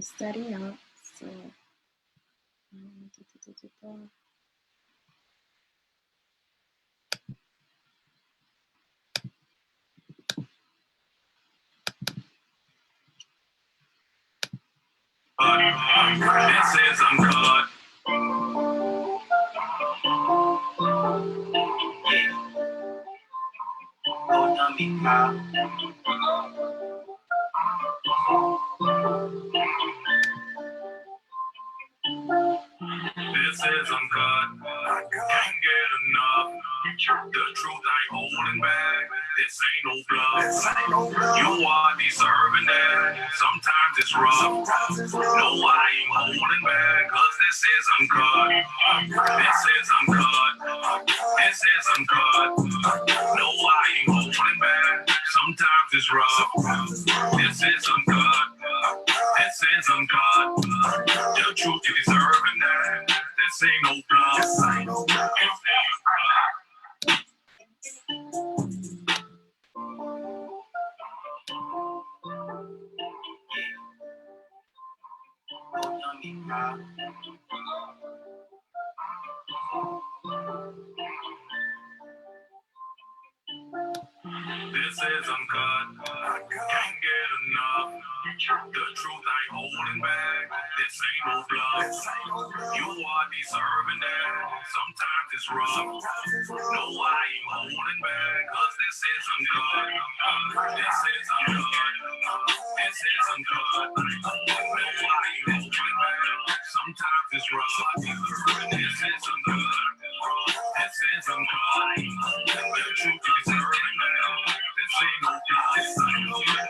It's starting out. So This is uncut. This is uncut. Can't get enough. The truth ain't holding back. This ain't no bluff. You are deserving that. Sometimes it's rough. No, I ain't holding back. Cause this is uncut. This is uncut. This is uncut. No, I ain't holding back. Sometimes it's rough. This is uncut. This is uncut. The truth you deserving that. This ain't no bluff. This ain't no bluff. This is uncut. Can't get enough. The truth ain't holding back. This ain't no bluff. You are deserving that. Sometimes it's rough. No, I ain't holding back. Cause this is uncut. This is uncut. This is uncut. No, I ain't holding back. Sometimes it's rough. This is uncut. This is uncut. The truth you deserving now. This ain't no bluff. This ain't no bluff.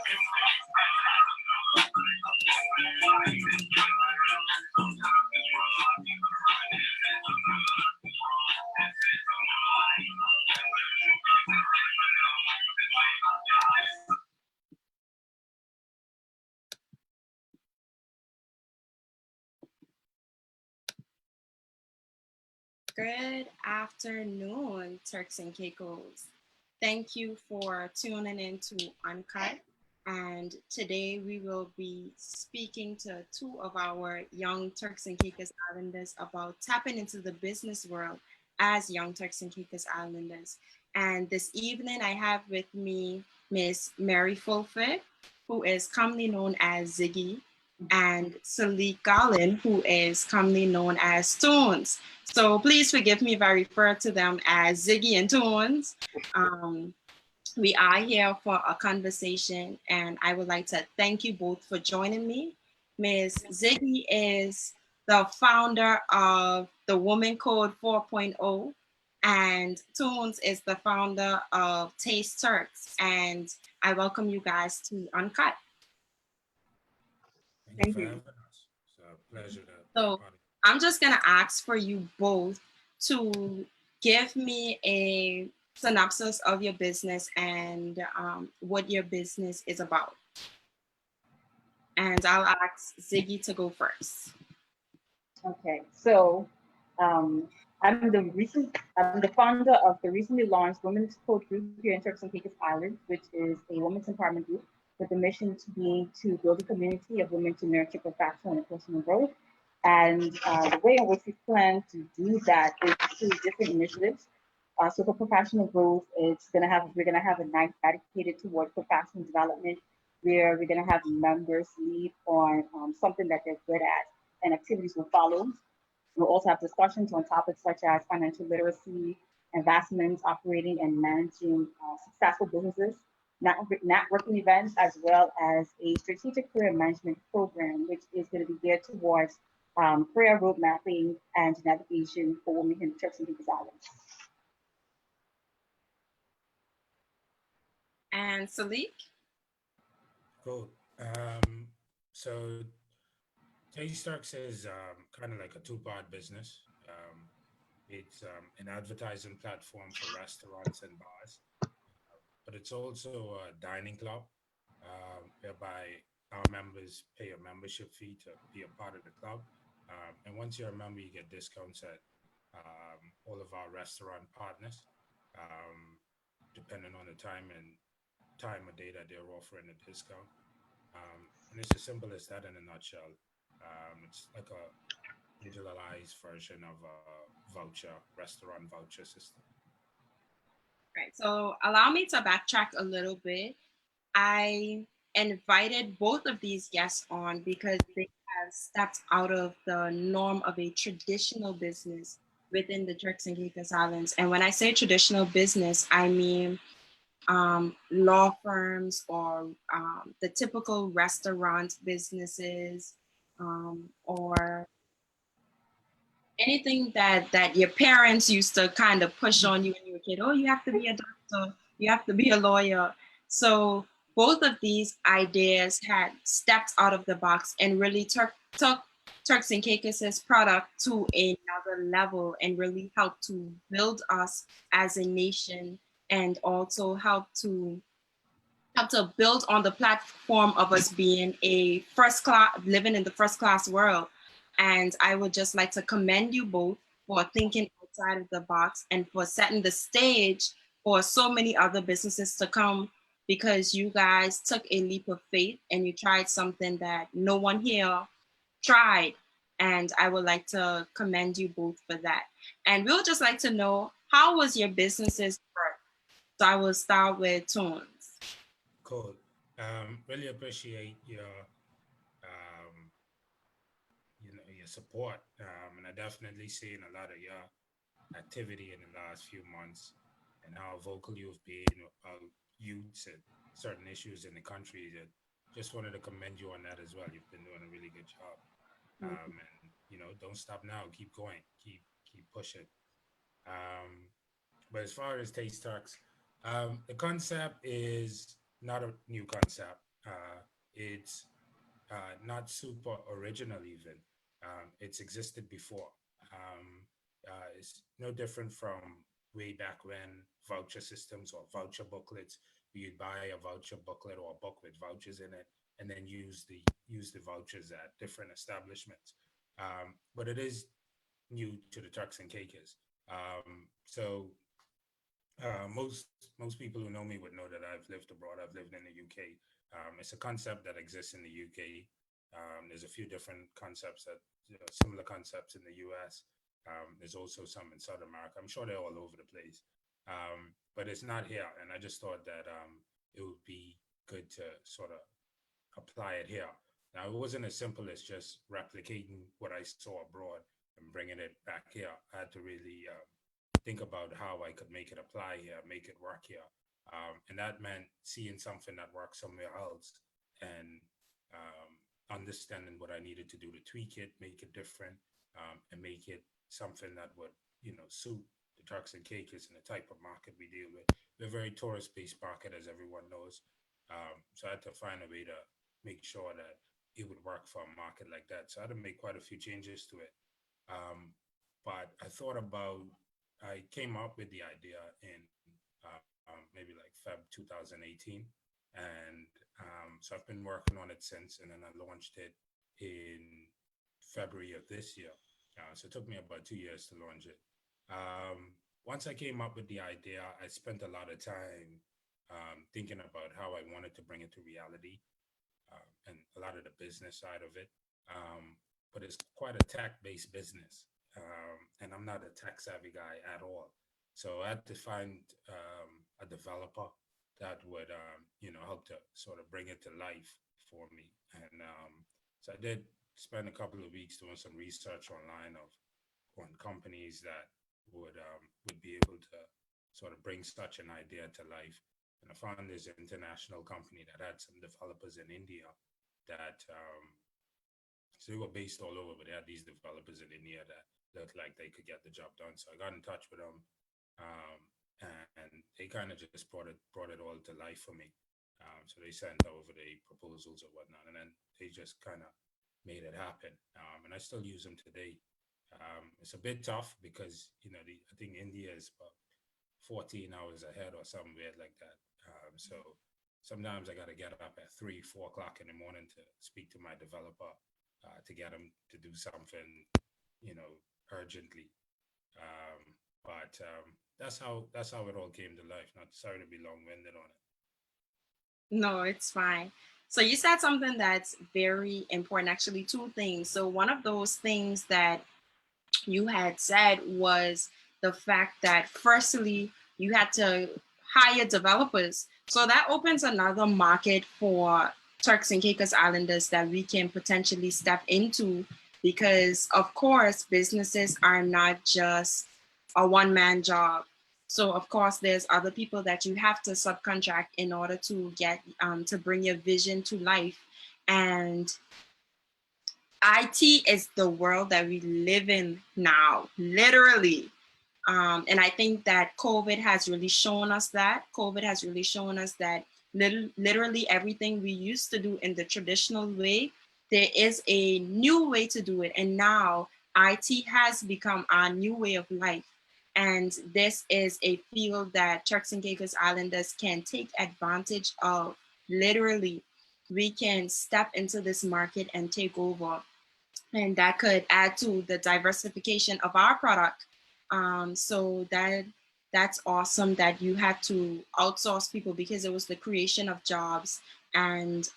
good afternoon, Turks and Caicos. Thank you for tuning in to Uncut. And today we will be speaking to two of our young Turks and Caicos Islanders about tapping into the business world as young Turks and Caicos Islanders. And this evening I have with me Miss Mary Fulford, who is commonly known as Ziggy, and Salik Garland, who is commonly known as Tones. So please forgive me if I refer to them as Ziggy and Tones. We are here for a conversation, and I would like to thank you both for joining me. Ms. Ziggy is the founder of the Woman Code 4.0, and Toons is the founder of Taste Turks. And I welcome you guys to Uncut. Thank you for having us. It's a pleasure to So I'm just going to ask for you both to give me a synopsis of your business and what your business is about. And I'll ask Ziggy to go first. Okay, so I'm the founder of the recently launched Women's Code Group here in Turks and Caicos Island, which is a women's empowerment group with the mission to build a community of women to nurture professional and personal growth. And the way in which we plan to do that is through different initiatives. So for professional growth, we're gonna have a night dedicated towards professional development, where we're gonna have members lead on something that they're good at, and activities will follow. We'll also have discussions on topics such as financial literacy, investments, operating and managing successful businesses, networking events, as well as a strategic career management program, which is going to be geared towards career road mapping and navigation for women in Turks and Caicos Islands. And Salik? Cool. So Taste Turks is kind of like a two-part business. It's an advertising platform for restaurants and bars, but it's also a dining club whereby our members pay a membership fee to be a part of the club. And once you're a member, you get discounts at all of our restaurant partners, depending on the time of day that they're offering a discount. And it's as simple as that in a nutshell. It's like a digitalized version of a voucher, restaurant voucher system. Right. So allow me to backtrack a little bit. I invited both of these guests on because they have stepped out of the norm of a traditional business within the Turks and Caicos Islands. And when I say traditional business, I mean law firms or the typical restaurant businesses, or anything that your parents used to kind of push on you when you were a kid. Oh, you have to be a doctor, you have to be a lawyer. So both of these ideas had stepped out of the box and really took Turks and Caicos' product to another level and really helped to build us as a nation, and also help to build on the platform of us being a first class, living in the first class world. And I would just like to commend you both for thinking outside of the box and for setting the stage for so many other businesses to come, because you guys took a leap of faith and you tried something that no one here tried. And I would like to commend you both for that. And we'll just like to know, how was your business's birth? So I will start with Toons. Cool. Really appreciate um, your support, and I definitely seen a lot of your activity in the last few months and how vocal you've been about youths and certain issues in the country. That just wanted to commend you on that as well. You've been doing a really good job, and don't stop now. Keep going. Keep pushing. Um, but as far as Taste Talks, the concept is not a new concept. It's not super original even. It's existed before. It's no different from way back when voucher systems or voucher booklets. You'd buy a voucher booklet or a book with vouchers in it, and then use the vouchers at different establishments. But it is new to the Turks and Caicos. So most people who know me would know that I've lived abroad. I've lived in the UK. It's a concept that exists in the UK. There's a few different concepts similar concepts in the US. There's also some in South America. I'm sure they're all over the place, but it's not here. And I just thought that it would be good to sort of apply it here. Now, it wasn't as simple as just replicating what I saw abroad and bringing it back here. I had to really think about how I could make it apply here, make it work here. And that meant seeing something that works somewhere else and understanding what I needed to do to tweak it, make it different, and make it something that would, suit the Turks and Caicos and the type of market we deal with. We're a very tourist-based market, as everyone knows. So I had to find a way to make sure that it would work for a market like that. So I had to make quite a few changes to it. But I came up with the idea in maybe like Feb 2018. And so I've been working on it since, and then I launched it in February of this year. So it took me about 2 years to launch it. Once I came up with the idea, I spent a lot of time thinking about how I wanted to bring it to reality, and a lot of the business side of it. But it's quite a tech-based business, and I'm not a tech-savvy guy at all. So I had to find a developer that would, help to sort of bring it to life for me. And so I did spend a couple of weeks doing some research online on companies that would be able to sort of bring such an idea to life. And I found this international company that had some developers in India that so they were based all over, but they had these developers in India that looked like they could get the job done. So I got in touch with them, um, and they kind of just brought it all to life for me. So they sent over the proposals or whatnot, and then they just kind of made it happen. And I still use them today. It's a bit tough because I think India is about 14 hours ahead or something weird like that. So sometimes I got to get up at 3, 4 o'clock in the morning to speak to my developer to get him to do something, urgently. But that's how it all came to life. Not sorry to be long winded on it. No, it's fine. So you said something that's very important, actually, two things. So one of those things that you had said was the fact that firstly, you had to hire developers. So that opens another market for Turks and Caicos Islanders that we can potentially step into because, of course, businesses are not just a one-man job. So, of course, there's other people that you have to subcontract in order to get to bring your vision to life. And IT is the world that we live in now, literally. And I think that COVID has really shown us that. COVID has really shown us that literally everything we used to do in the traditional way, there is a new way to do it. And now IT has become our new way of life. And this is a field that Turks and Caicos Islanders can take advantage of. Literally, we can step into this market and take over, and that could add to the diversification of our product. So that's awesome that you had to outsource people because it was the creation of jobs, and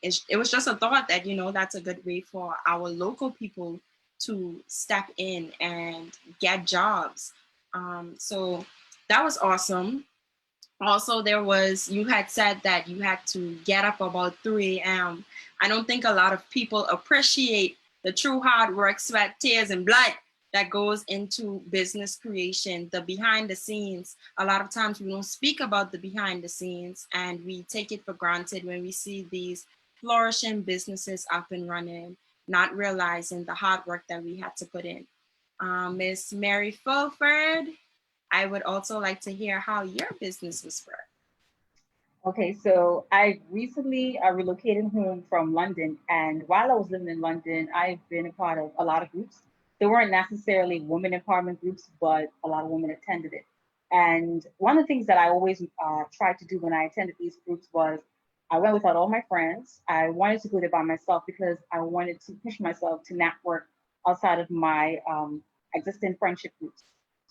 it was just a thought that that's a good way for our local people to step in and get jobs. So that was awesome. Also, you had said that you had to get up about 3 a.m. I don't think a lot of people appreciate the true hard work, sweat, tears, and blood that goes into business creation, the behind the scenes. A lot of times we don't speak about the behind the scenes, and we take it for granted when we see these flourishing businesses up and running, not realizing the hard work that we had to put in. Miss Mary Fulford, I would also like to hear how your business was birthed. Okay, so I recently relocated home from London, and while I was living in London, I've been a part of a lot of groups. They weren't necessarily women empowerment groups, but a lot of women attended it. And one of the things that I always tried to do when I attended these groups was I went without all my friends. I wanted to go there by myself because I wanted to push myself to network outside of my existing friendship groups.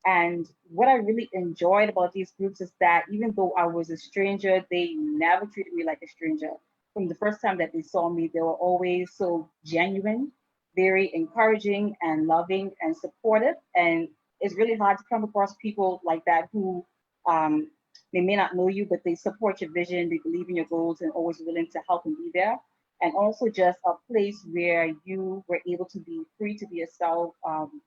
And what I really enjoyed about these groups is that even though I was a stranger, they never treated me like a stranger. From the first time that they saw me, they were always so genuine, very encouraging and loving and supportive. And it's really hard to come across people like that who um, they may not know you, but they support your vision, they believe in your goals, and always willing to help and be there. And also just a place where you were able to be free to be yourself,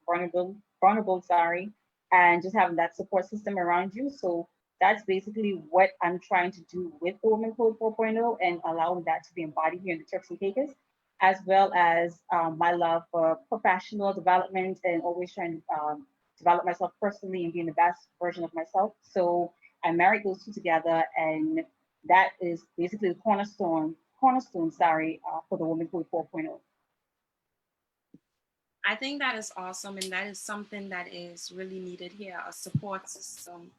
vulnerable, sorry, and just having that support system around you. So that's basically what I'm trying to do with the Women Code 4.0 and allowing that to be embodied here in the Turks and Caicos, as well as my love for professional development and always trying to develop myself personally and being the best version of myself. So I married those two together, and that is basically the cornerstone, sorry, for the Women Code 4.0. I think that is awesome, and that is something that is really needed here, a support system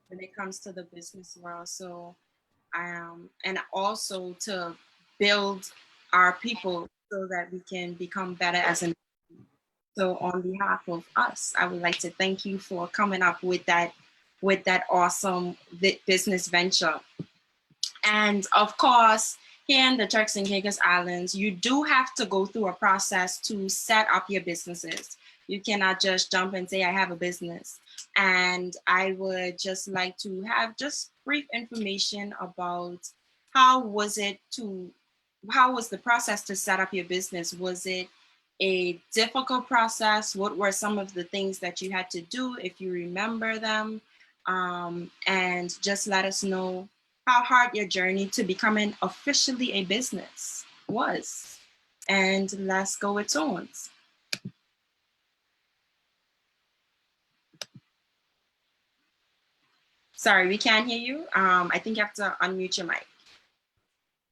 when it comes to the business world. So, and also to build our people so that we can become better as an. So, on behalf of us, I would like to thank you for coming up with that awesome business venture. And of course, here in the Turks and Caicos Islands, you do have to go through a process to set up your businesses. You cannot just jump and say, I have a business. And I would just like to have just brief information about how was it to, how was the process to set up your business? Was it a difficult process? What were some of the things that you had to do, if you remember them? And just let us know how hard your journey to becoming officially a business was. And let's go with Tones. Sorry, we can't hear you. I think you have to unmute your mic.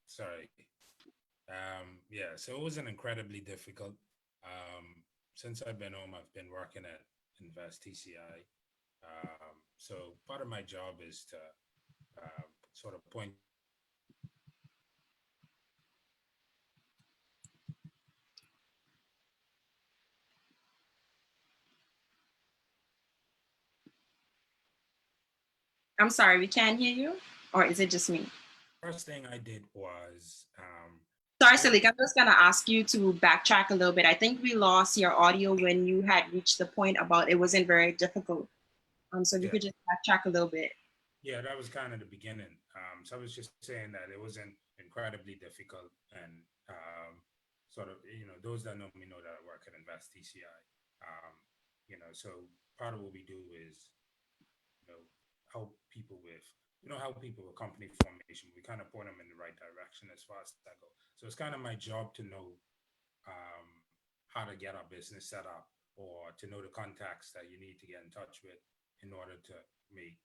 Sorry. Yeah, so it wasn't incredibly difficult. Since I've been home, I've been working at Invest TCI. So part of my job is to sort of point. I'm sorry, we can't hear you, or is it just me? first thing I did was Sorry, give, Salik, I'm just gonna ask you to backtrack a little bit. I think we lost your audio when you had reached the point about it wasn't very difficult. So if you yeah, could just backtrack a little bit. yeah, that was kind of the beginning. So I was just saying that it wasn't incredibly difficult, and sort of, those that know me know that I work at Invest TCI. So part of what we do is, you know, help people with, help people with company formation. We kind of point them in the right direction as far as that go. So it's kind of my job to know um, how to get our business set up, or to know the contacts that you need to get in touch with in order to make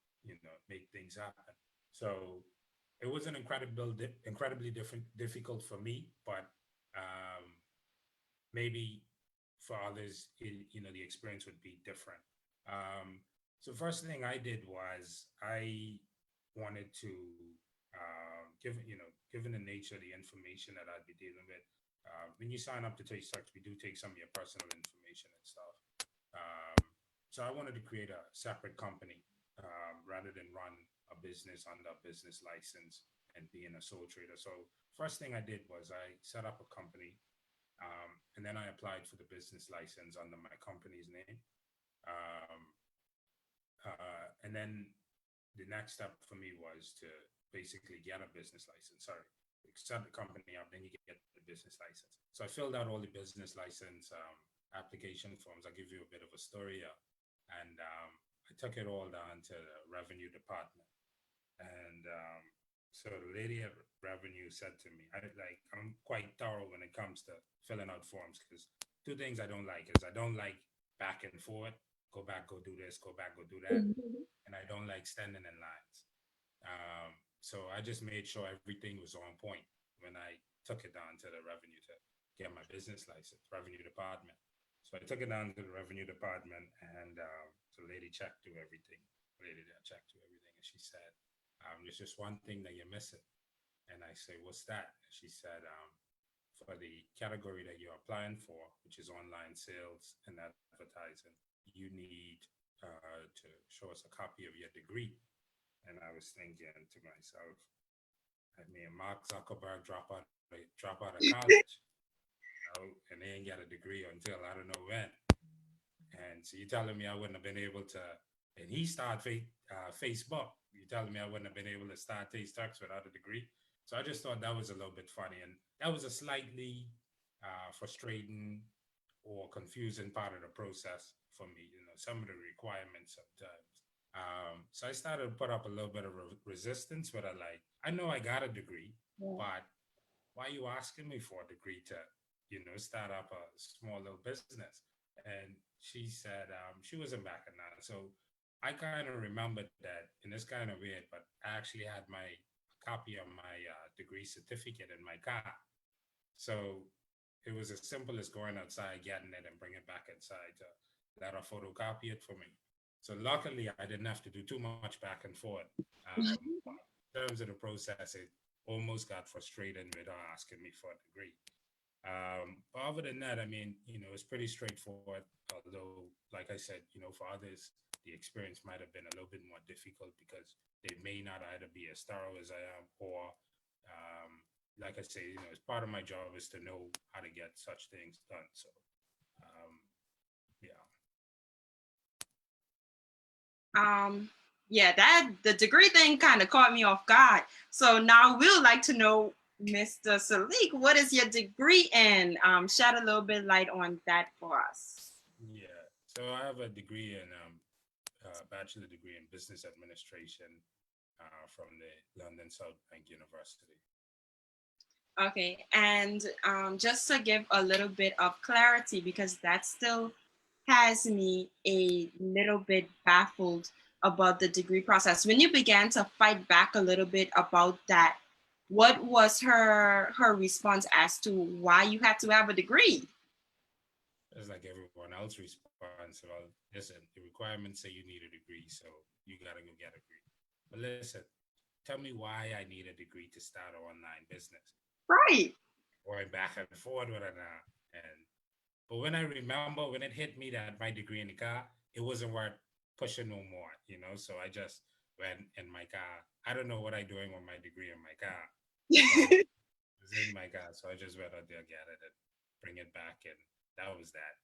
make things happen. So it was an incredibly difficult for me, but um, maybe for others, the experience would be different. Um, so first thing I did was I wanted to given the nature of the information that I'd be dealing with. When you sign up to Taste Stocks, we do take some of your personal information and stuff. Um, so I wanted to create a separate company rather than run a business under a business license and being a sole trader. So first thing I did was I set up a company, and then I applied for the business license under my company's name. Um, and then the next step for me was to basically get a business license. Sorry, set the company up, then you get the business license. So I filled out all the business license application forms. I'll give you a bit of a story, and I took it all down to the revenue department. And so the lady at revenue said to me, I'm quite thorough when it comes to filling out forms, because two things I don't like is I don't like back and forth, go back, go do this, go back, go do that, and I don't like standing in lines. So I just made sure everything was on point when I took it down to the revenue to get my business license, revenue department. So I took it down to the revenue department, and the lady checked through everything. The lady that checked through everything, and she said, "There's just one thing that you're missing." And I say, "What's that?" And she said, "For the category that you're applying for, which is online sales and advertising, you need to show us a copy of your degree." And I was thinking to myself, I mean, Mark Zuckerberg drop out of college, and they ain't got a degree until I don't know when. And so you're telling me I wouldn't have been able to, and he started Facebook. You're telling me I wouldn't have been able to start Taste Talks without a degree. So I just thought that was a little bit funny. And that was a slightly frustrating or confusing part of the process for me, some of the requirements sometimes. So I started to put up a little bit of resistance, but I know I got a degree, but why are you asking me for a degree to, start up a small little business? And she said she wasn't backing down. So I kind of remembered that, and it's kind of weird, but I actually had my copy of my degree certificate in my car. So it was as simple as going outside, getting it, and bringing it back inside to let her photocopy it for me. So luckily, I didn't have to do too much back and forth. In terms of the process, it almost got frustrating with her asking me for a degree. But other than that, I mean, it's pretty straightforward. Although, like I said, for others, the experience might have been a little bit more difficult because they may not either be as thorough as I am, or, like I say, it's part of my job is to know how to get such things done. So, yeah. Yeah, that the degree thing kind of caught me off guard. So now we'd like to know, Mr. Salik, what is your degree in? Shed a little bit light on that for us. Yeah. So I have a degree in bachelor degree in business administration from the London South Bank University. Okay, and just to give a little bit of clarity, because that still has me a little bit baffled about the degree process. When you began to fight back a little bit about that, what was her response as to why you had to have a degree? It's like everyone else responds. Well, listen, the requirements say you need a degree, so you gotta go get a degree. But listen, tell me why I need a degree to start an online business. Right. Going back and forth with it now. But when I remember when it hit me that my degree in the car, it wasn't worth pushing no more, So I just when in my car. I don't know what I'm doing with my degree in my car. It was in my car, so I just went out there, get it, and bring it back, and that was that.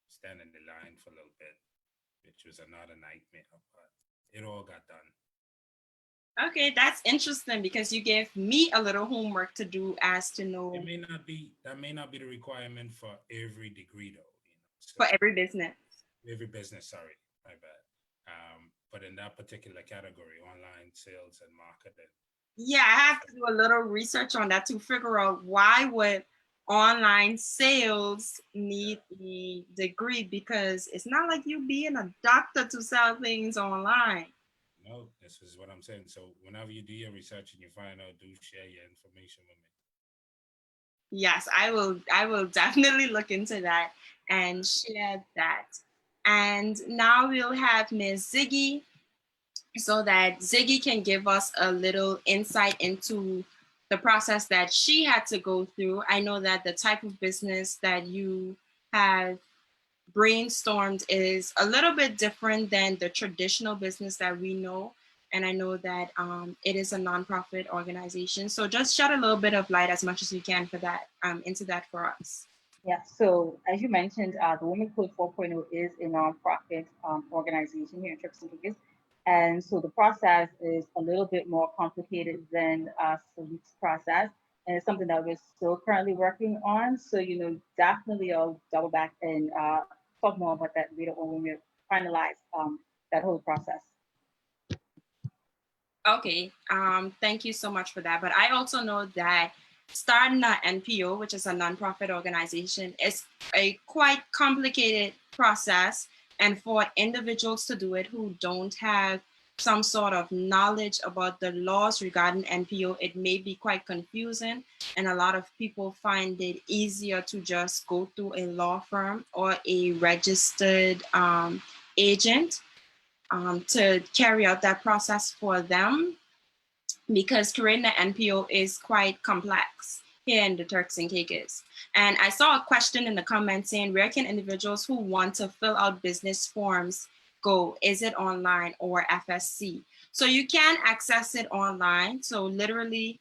Stand in the line for a little bit, which was another nightmare, but it all got done. Okay, that's interesting because you gave me a little homework to do as to know That may not be the requirement for every degree though. So for every business. every business, sorry, my bad. But in that particular category, online sales and marketing. Yeah, I have to do a little research on that to figure out why would online sales need the degree, because it's not like you being a doctor to sell things online. No, this is what I'm saying. So whenever you do your research and you find out, do share your information with me. Yes, I will definitely look into that and share that. And now we'll have Ms. Ziggy so that Ziggy can give us a little insight into the process that she had to go through. I know that the type of business that you have brainstormed is a little bit different than the traditional business that we know. And I know that it is a nonprofit organization. So just shed a little bit of light as much as you can for that, into that for us. Yeah, so as you mentioned, the Women Code 4.0 is a nonprofit organization here in Turks and Caicos. And so the process is a little bit more complicated than Salik's process. And it's something that we're still currently working on. So, definitely I'll double back and talk more about that later on when we finalize that whole process. Okay, thank you so much for that. But I also know that starting an NPO, which is a nonprofit organization, is a quite complicated process. And for individuals to do it who don't have some sort of knowledge about the laws regarding NPO, it may be quite confusing. And a lot of people find it easier to just go through a law firm or a registered agent to carry out that process for them, because creating an NPO is quite complex here in the Turks and Caicos. And I saw a question in the comments saying, where can individuals who want to fill out business forms go? Is it online or FSC? So you can access it online. So literally,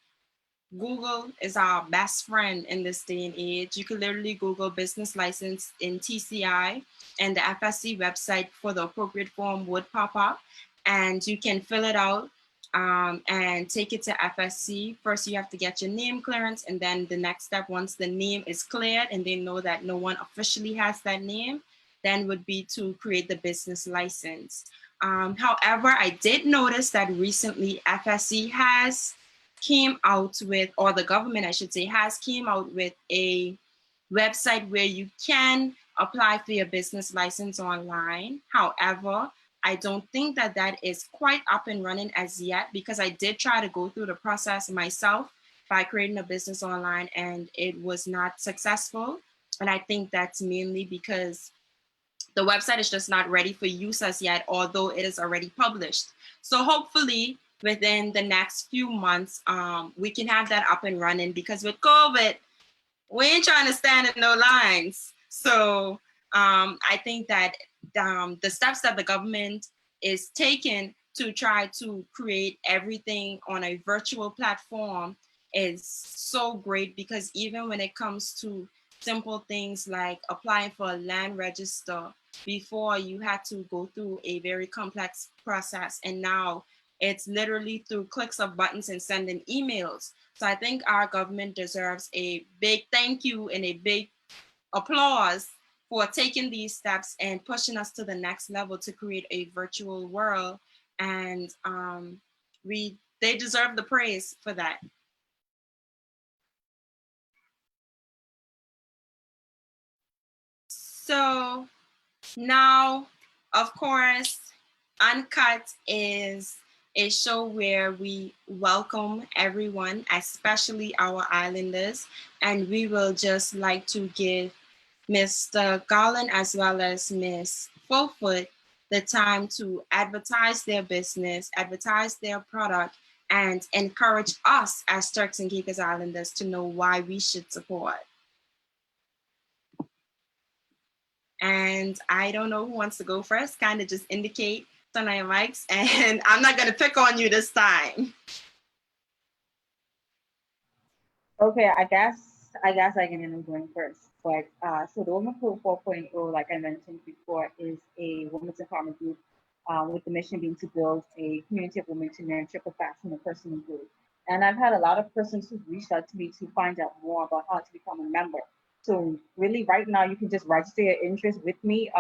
Google is our best friend in this day and age. You can literally Google business license in TCI, and the FSC website for the appropriate form would pop up, and you can fill it out and take it to FSC. First, you have to get your name clearance, and then the next step, once the name is cleared and they know that no one officially has that name, then would be to create the business license. However, I did notice that recently FSC has came out with, or the government, I should say, has came out with a website where you can apply for your business license online. However, I don't think that that is quite up and running as yet, because I did try to go through the process myself by creating a business online and it was not successful. And I think that's mainly because the website is just not ready for use as yet, although it is already published. So hopefully within the next few months, we can have that up and running, because with COVID, we ain't trying to stand in no lines. So I think that the steps that the government is taking to try to create everything on a virtual platform is so great, because even when it comes to simple things like applying for a land register, before you had to go through a very complex process, and now it's literally through clicks of buttons and sending emails. So I think our government deserves a big thank you and a big applause for taking these steps and pushing us to the next level to create a virtual world. And they deserve the praise for that. So now, of course, Uncut is a show where we welcome everyone, especially our islanders, and we will just like to give Mr. Garland as well as Ms. Fulford the time to advertise their business, advertise their product, and encourage us as Turks and Caicos Islanders to know why we should support. And I don't know who wants to go first, kind of just indicate turn on your mics, and I'm not going to pick on you this time. Okay, I can end up going first. But so the Women Code 4.0, like I mentioned before, is a women's empowerment group with the mission being to build a community of women to nurture professional and personal growth. And I've had a lot of persons who've reached out to me to find out more about how to become a member. So really, right now, you can just register your interest with me.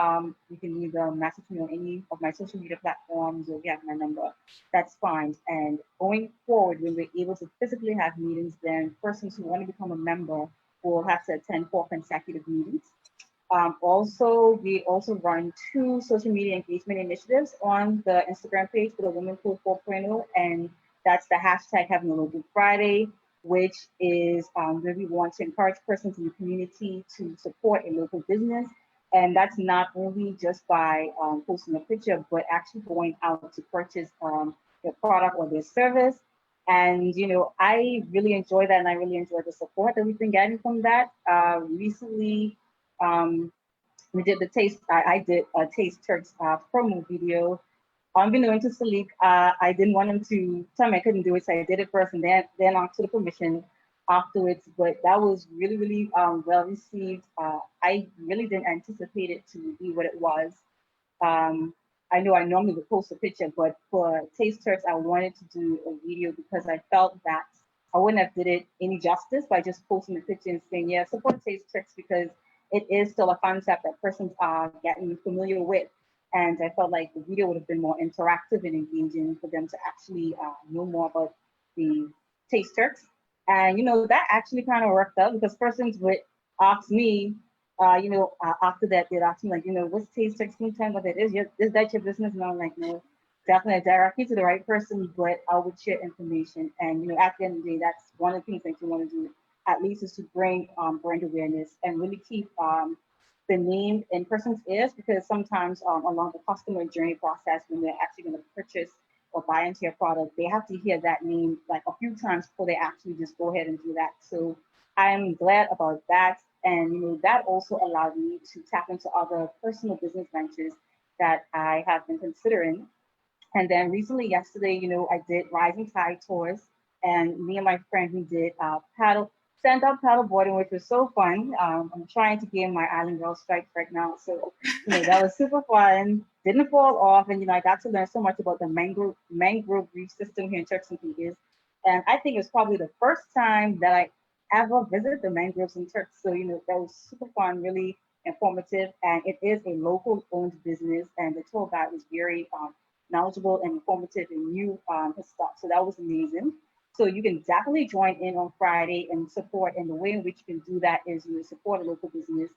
You can either message me on any of my social media platforms, or if you have my number, that's fine. And going forward, when we're able to physically have meetings, then persons who want to become a member will have to attend 4 consecutive meetings. We also run 2 social media engagement initiatives on the Instagram page for the Women Code 4.0, and that's the hashtag Having a Local Friday, which is where we want to encourage persons in the community to support a local business. And that's not only just by posting a picture, but actually going out to purchase their product or their service. And I really enjoy that, and I really enjoy the support that we've been getting from that. Recently, um, we did the taste. I did a Taste Turks promo video. Unbeknown to Salik, I didn't want him to tell me I couldn't do it, so I did it first, and then asked for the permission afterwards. But that was really, really well received. I really didn't anticipate it to be what it was. Um, I know I normally would post a picture, but for Taste Turks, I wanted to do a video because I felt that I wouldn't have did it any justice by just posting a picture and saying, yeah, support Taste Turks, because it is still a concept that persons are getting familiar with. And I felt like the video would have been more interactive and engaging for them to actually know more about the Taste Turks. And, that actually kind of worked out because persons would ask me, after that, they'd ask me, like, what's Taste Turks? Can you tell me what it is? Is that your business? And I'm like, no, definitely direct you to the right person, but I would share information. And, at the end of the day, that's one of the things that you want to do, at least, is to bring brand awareness and really keep the name in person's ears, because sometimes along the customer journey process, when they're actually going to purchase or buy into your product, they have to hear that name like a few times before they actually just go ahead and do that. So I'm glad about that. And that also allowed me to tap into other personal business ventures that I have been considering. And then recently, yesterday, I did Rising Tide Tours, and me and my friend, we did stand-up paddle boarding, which was so fun. I'm trying to gain my Island Girl stripes right now, so that was super fun. Didn't fall off, and I got to learn so much about the mangrove reef system here in Turks and Caicos. And I think it's probably the first time that I ever visited the mangroves in Turks. So that was super fun, really informative, and it is a local-owned business, and the tour guide was very knowledgeable and informative and knew his stuff. So that was amazing. So you can definitely join in on Friday and support. And the way in which you can do that is support a local business.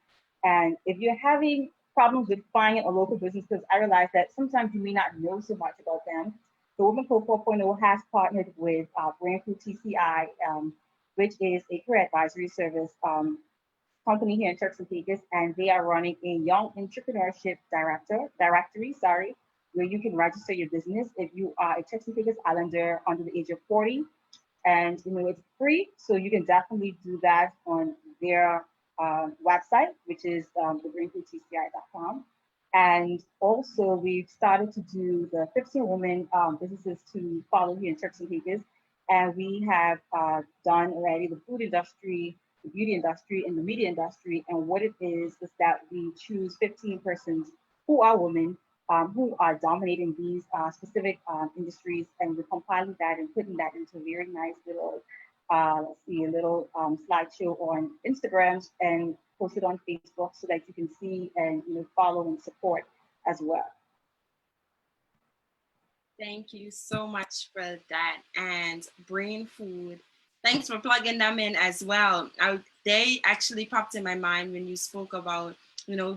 And if you're having problems with finding a local business, because I realize that sometimes you may not know so much about them, the Women Code 4.0 has partnered with Brain Food TCI, which is a career advisory service company here in Turks and Caicos, and they are running a young entrepreneurship directory, where you can register your business if you are a Turks and Caicos Islander under the age of 40. And it's free, so you can definitely do that on their website, which is thebrainfoodtci.com. And also, we've started to do the 15 women businesses to follow here in Turks and Caicos, and we have done already the food industry, the beauty industry, and the media industry. And what it is that we choose 15 persons who are women, who are dominating these specific industries, and we're compiling that and putting that into a very nice little, a little slideshow on Instagram and post it on Facebook so that you can see and follow and support as well. Thank you so much for that. And Brain Food, thanks for plugging them in as well. They actually popped in my mind when you spoke about,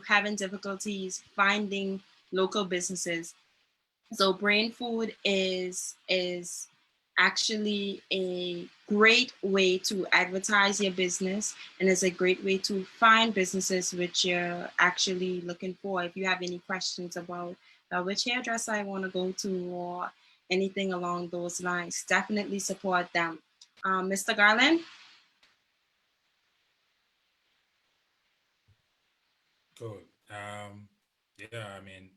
having difficulties finding local businesses. So Brain Food is actually a great way to advertise your business, and it's a great way to find businesses which you're actually looking for. If you have any questions about which hairdresser I want to go to or anything along those lines, definitely support them. Mr. Garland? Cool. Yeah, I mean,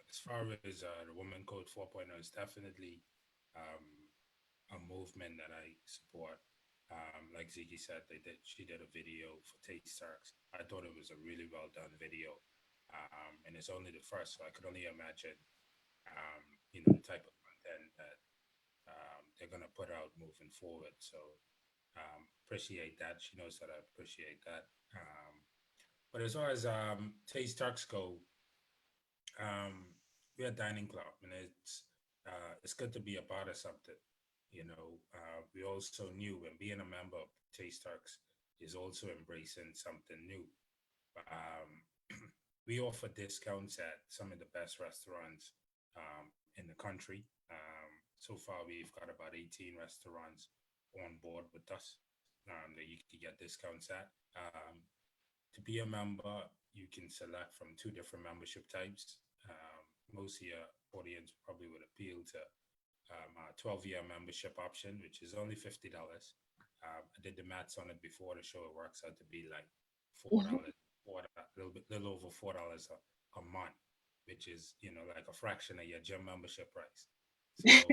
as far as the Women Code 4.0 is definitely a movement that I support. Like Ziggy said, she did a video for Taste Turks. I thought it was a really well done video, and it's only the first, so I could only imagine, the type of content that they're gonna put out moving forward. So appreciate that. She knows that I appreciate that. But as far as Taste Turks go, we're a dining club, and it's good to be a part of something. We also knew, and being a member of Taste Turks is also embracing something new. Um, we offer discounts at some of the best restaurants in the country. So far, we've got about 18 restaurants on board with us that you can get discounts at. To be a member, you can select from two different membership types. Most of your audience probably would appeal to our 12-year membership option, which is only $50. I did the maths on it before the show. It works out to be like $4, little over $4 a month, which is like a fraction of your gym membership price. So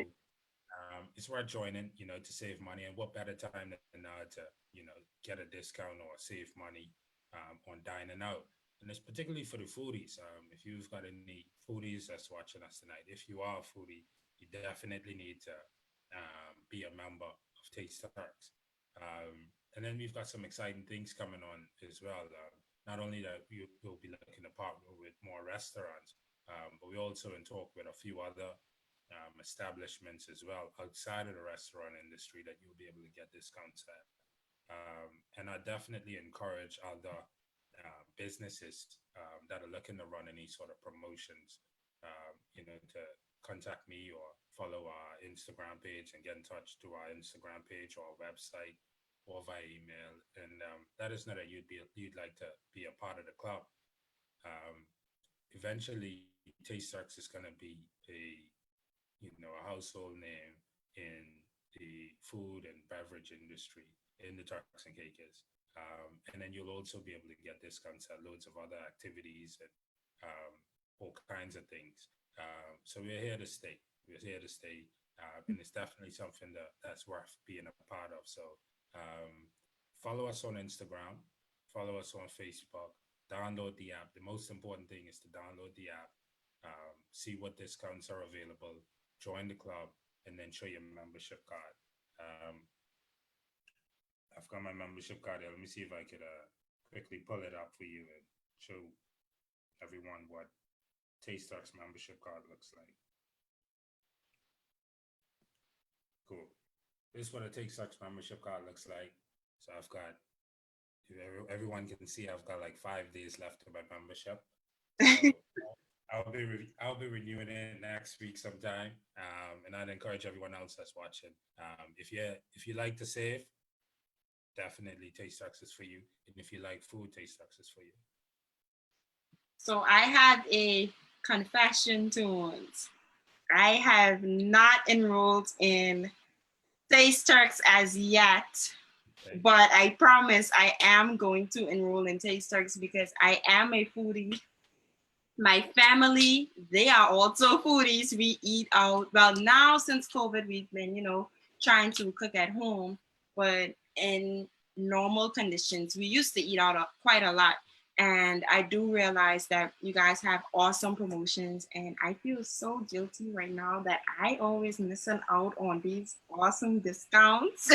it's worth joining, to save money. And what better time than now to get a discount or save money on dining out. And it's particularly for the foodies. If you've got any foodies that's watching us tonight, if you are a foodie, you definitely need to be a member of Taste Turks. And then we've got some exciting things coming on as well. Not only that we'll be looking to partner with more restaurants, but we also in talk with a few other establishments as well outside of the restaurant industry that you'll be able to get discounts at. And I definitely encourage other businesses that are looking to run any sort of promotions, to contact me or follow our Instagram page and get in touch through our Instagram page or our website or via email. And let us know that you'd like to be a part of the club. Eventually, Taste Turks is going to be a household name in the food and beverage industry in the Turks and Caicos. And then you'll also be able to get discounts at loads of other activities and all kinds of things. So we're here to stay. We're here to stay. And it's definitely something that's worth being a part of. So follow us on Instagram, follow us on Facebook, download the app. The most important thing is to download the app, see what discounts are available, join the club, and then show your membership card. I've got my membership card here. Let me see if I could quickly pull it up for you and show everyone what Taste Turks membership card looks like. Cool. This is what a Taste Turks membership card looks like. So I've got, everyone can see I've got like 5 days left of my membership. So I'll be renewing it next week sometime. And I'd encourage everyone else that's watching. If you like to save, definitely Taste Turks is for you. And if you like food, Taste Turks is for you. So I have a confession to uns. I have not enrolled in Taste Turks as yet, okay. But I promise I am going to enroll in Taste Turks because I am a foodie. My family, they are also foodies. We eat out. Well, now since COVID, we've been, trying to cook at home, but in normal conditions, we used to eat out quite a lot. And I do realize that you guys have awesome promotions, and I feel so guilty right now that I always missing out on these awesome discounts.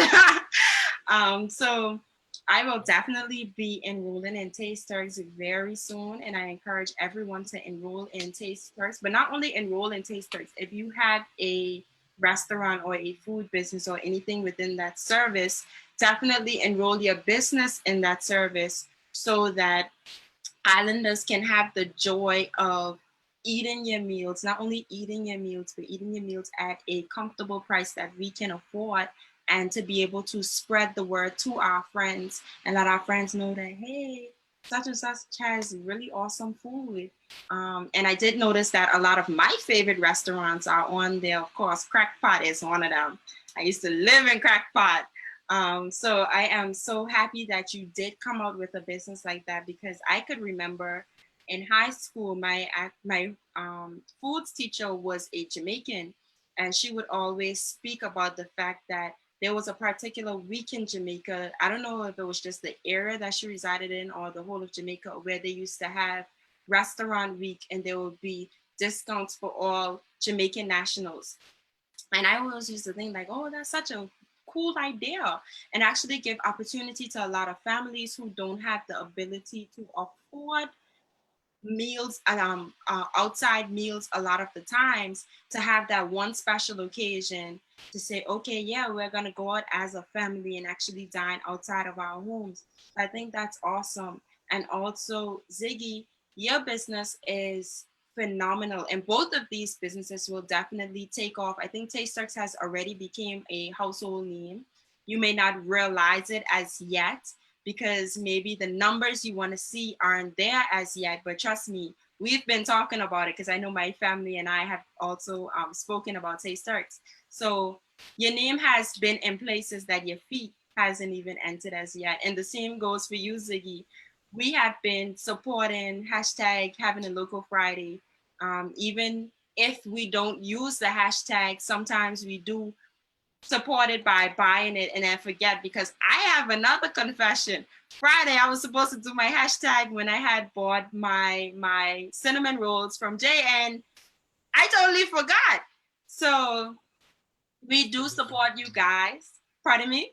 So I will definitely be enrolling in Taste Turks very soon, and I encourage everyone to enroll in Taste Turks, but not only enroll in Taste Turks. If you have a restaurant or a food business or anything within that service, definitely enroll your business in that service so that islanders can have the joy of eating your meals, not only eating your meals, but eating your meals at a comfortable price that we can afford, and to be able to spread the word to our friends and let our friends know that, hey, such and such has really awesome food. And I did notice that a lot of my favorite restaurants are on there. Of course, Crackpot is one of them. I used to live in Crackpot. So I am so happy that you did come out with a business like that, because I could remember in high school, my foods teacher was a Jamaican, and she would always speak about the fact that there was a particular week in Jamaica. I don't know if it was just the area that she resided in or the whole of Jamaica, where they used to have restaurant week and there would be discounts for all Jamaican nationals. And I always used to think like, oh, that's such a cool idea, and actually give opportunity to a lot of families who don't have the ability to afford meals, outside meals a lot of the times, to have that one special occasion to say, okay, yeah, we're going to go out as a family and actually dine outside of our homes. I think that's awesome. And also, Ziggy, your business is phenomenal, and both of these businesses will definitely take off. I think Tastex has already became a household name. You may not realize it as yet, because maybe the numbers you want to see aren't there as yet. But trust me, we've been talking about it, because I know my family and I have also spoken about Taste Turks. So your name has been in places that your feet hasn't even entered as yet. And the same goes for you, Ziggy. We have been supporting hashtag having a local Friday. Even if we don't use the hashtag, sometimes we do supported by buying it and then forget, because I have another confession. Friday, I was supposed to do my hashtag when I had bought my cinnamon rolls from Jay, and I totally forgot. So we do support you guys. Pardon me?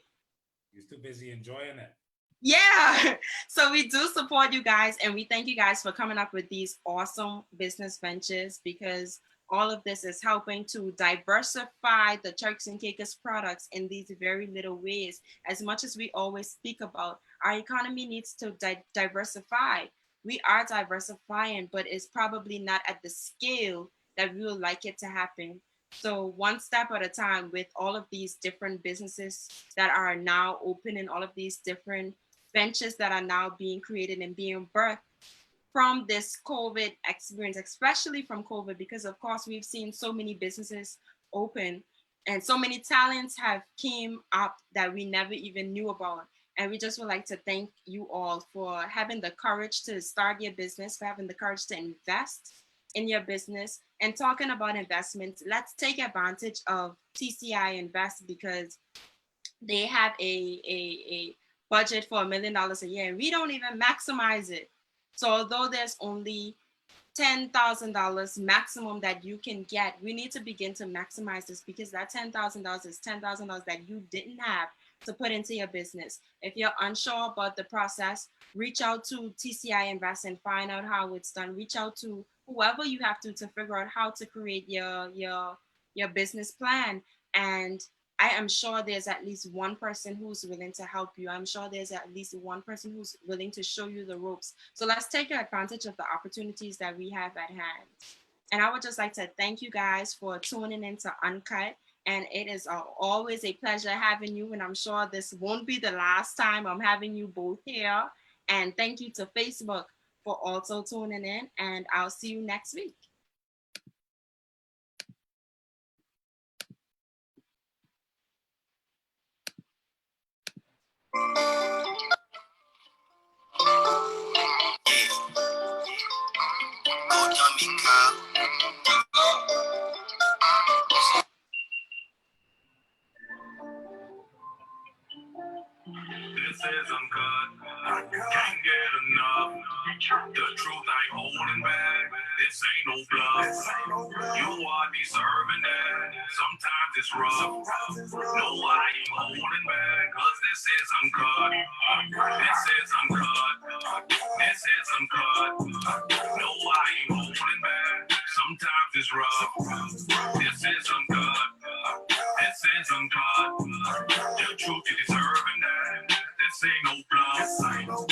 You're too busy enjoying it. Yeah. So we do support you guys, and we thank you guys for coming up with these awesome business ventures, because all of this is helping to diversify the Turks and Caicos products in these very little ways. As much as we always speak about, our economy needs to diversify. We are diversifying, but it's probably not at the scale that we would like it to happen. So one step at a time, with all of these different businesses that are now open, and all of these different ventures that are now being created and being birthed from this COVID experience, especially from COVID, because of course we've seen so many businesses open and so many talents have came up that we never even knew about. And we just would like to thank you all for having the courage to start your business, for having the courage to invest in your business. And talking about investments, let's take advantage of TCI Invest, because they have a budget for $1 million a year, and we don't even maximize it. So although there's only $10,000 maximum that you can get, we need to begin to maximize this, because that $10,000 is $10,000 that you didn't have to put into your business. If you're unsure about the process, reach out to TCI Invest and find out how it's done. Reach out to whoever you have to figure out how to create your business plan. And I am sure there's at least one person who's willing to help you. I'm sure there's at least one person who's willing to show you the ropes. So let's take advantage of the opportunities that we have at hand. And I would just like to thank you guys for tuning in to Uncut. And it is always a pleasure having you. And I'm sure this won't be the last time I'm having you both here. And thank you to Facebook for also tuning in. And I'll see you next week. This is uncut. Can't get enough. The truth ain't holding back. This ain't no bluff. You are deserving that. Sometimes it's rough. No, I ain't holding back. Cause this is uncut. This is uncut. This is uncut. No, I ain't holding back. Sometimes it's rough. This is uncut. This is uncut. The truth, you deserving that. This ain't no bluff.